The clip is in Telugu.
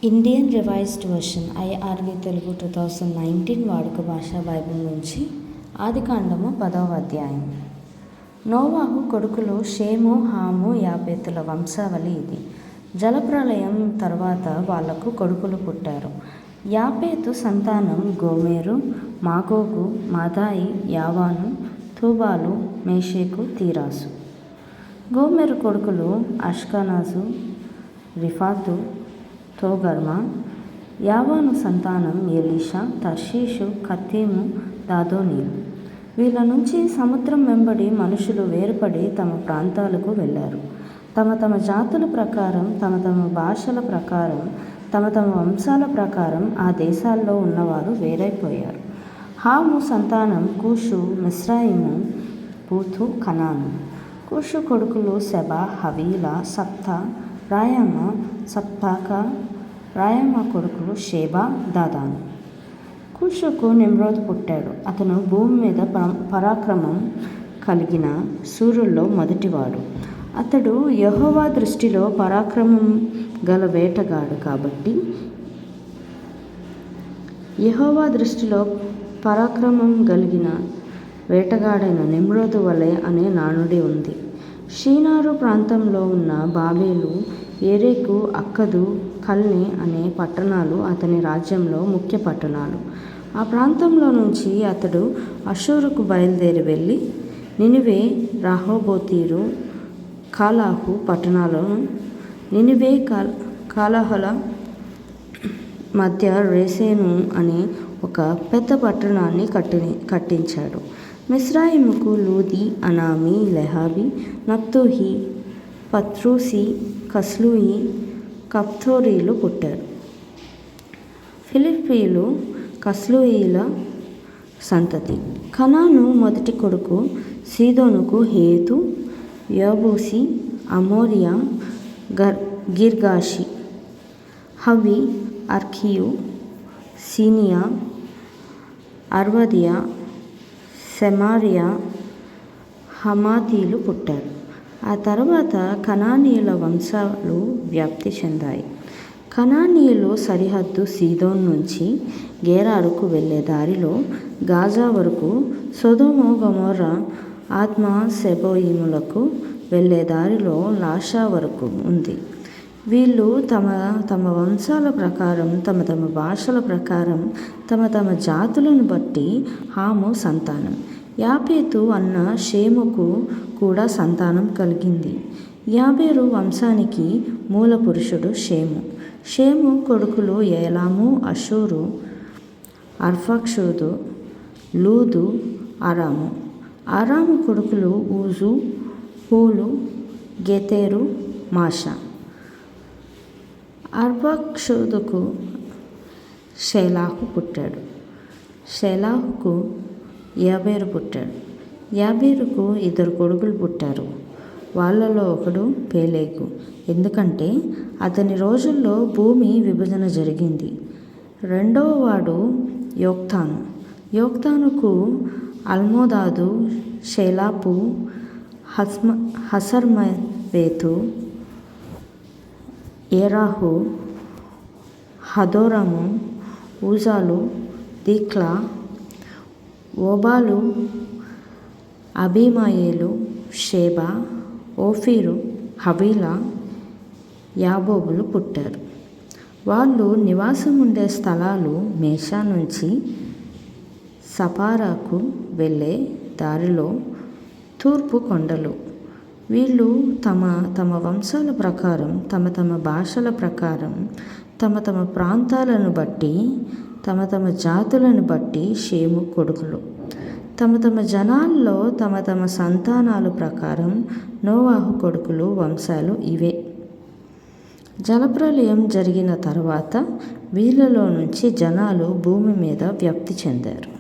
Indian revised version IRV Telugu 2019 వాడుక భాషా బైబిల్ నుంచి ఆదికాండము 10వ అధ్యాయం. నోవాహు కొడుకులు షేము, హాము, యాపేతుల వంశావళి ఇది. జలప్రళయం తర్వాత వాళ్లకు కొడుకులు పుట్టారు. యాపేతు సంతానం గోమెరు, మాగోగు, మాదాయి, యావాను, తూబాలు, మేషేకు, తీరాసు. గోమెరు కొడుకులు అష్కనాజు, రిఫాతు, తోగర్మా. యావాను సంతానం ఎలీషా, తర్షీషు, కత్తీము, దాదోనీలు. వీళ్ళ నుంచి సముద్రం వెంబడి మనుషులు వేరుపడి తమ ప్రాంతాలకు వెళ్ళారు. తమ తమ జాతుల ప్రకారం, తమ తమ భాషల ప్రకారం, తమ తమ వంశాల ప్రకారం ఆ దేశాల్లో ఉన్నవారు వేరైపోయారు. హాము సంతానం కూషు, మిస్రాయిము, పూతు, కనాను. కూషు కొడుకులు సెబా, హవీలా, సప్తా, రాయమ, సప్తాక. రాయమ కొడుకులు షేబా, దాదాను. కూషుకు నిమ్రోదు పుట్టాడు. అతను భూమి మీద పరాక్రమం కలిగిన శూరుల్లో మొదటివాడు. అతడు యెహోవా దృష్టిలో పరాక్రమం గల వేటగాడు కాబట్టి యెహోవా దృష్టిలో పరాక్రమం కలిగిన వేటగాడైన నిమ్రోదు వలె అనే నానుడి ఉంది. షీనారు ప్రాంతంలో ఉన్న బాబేలు, ఎరేకు, అక్కదు, కల్నే అనే పట్టణాలు అతని రాజ్యంలో ముఖ్య పట్టణాలు. ఆ ప్రాంతంలో నుంచి అతడు అషూరుకు బయలుదేరి వెళ్ళి నినివే, రహోబోతీరు, కాలాహు పట్టణాలను, నినివే, కాలాహుల మధ్య రేసెను అనే ఒక పెద్ద పట్టణాన్ని కట్టించాడు. మిస్రాయిముకు లూది, అనామి, లెహాబి, నప్తుహి, పత్రూసి, కస్లూయి, కఫ్తోరీలు పుట్టారు. ఫిలిప్పీలు కస్లూయిల సంతతి. కనాను మొదటి కొడుకు సీదోనుకు హేతు, యబూసి, అమోరియా, గిర్గాషి. హవి, అర్కియు, సీనియా, అర్వదియా, సెమారియా, హమాతీలు పుట్టారు. ఆ తర్వాత కనానీయుల వంశాలు వ్యాప్తి చెందాయి. కనానీయులు సరిహద్దు సీదోన్ నుంచి గెరారుకు వెళ్ళే దారిలో గాజా వరకు, సొదొమ, గొమొర్రా, అద్మా, సెబోయిములకు వెళ్ళే దారిలో లాషా వరకు ఉంది. వీళ్ళు తమ తమ వంశాల ప్రకారం, తమ తమ భాషల ప్రకారం, తమ తమ జాతులను బట్టి హాము సంతానం. యాపేతు అన్న షేముకు కూడా సంతానం కలిగింది. యాబేరు వంశానికి మూల పురుషుడు షేము. షేము కొడుకులు ఏలాము, అషూరు, అర్ఫక్షదుు, లూదు, అరాము. అరాము కొడుకులు ఊజు, హూలు, గెతెరు, మాషా. అర్ఫక్షదుకు షేలాహు పుట్టాడు. షేలాహుకు యాబేరు పుట్టాడు. యాబేరుకు 2 కొడుకులు పుట్టారు. వాళ్ళలో ఒకడు పేలేగు, ఎందుకంటే అతని రోజుల్లో భూమి విభజన జరిగింది. రెండవ వాడు యోక్తాను. యోక్తానుకు అల్మోదాదు, షేలాపు, హసర్మవేతు, ఏరాహు, హదోరము, ఊజాలు, దీక్లా, ఓబాలు, అబీమాయేలు, షేబా, ఓఫీరు, హవీలా, యాబోబులు పుట్టారు. వాళ్ళు నివాసం ఉండే స్థలాలు మేషా నుంచి సపారాకు వెళ్ళే దారిలో తూర్పు కొండలు. వీళ్ళు తమ తమ వంశాల ప్రకారం, తమ తమ భాషల ప్రకారం, తమ తమ ప్రాంతాలను బట్టి, తమ తమ జాతులను బట్టి షేము కొడుకులు. తమ తమ జనాల్లో తమ తమ సంతానాల ప్రకారం నోవాహు కొడుకులు వంశాలు ఇవే. జలప్రళయం జరిగిన తర్వాత వీళ్ళలో నుంచి జనాలు భూమి మీద వ్యాప్తి చెందారు.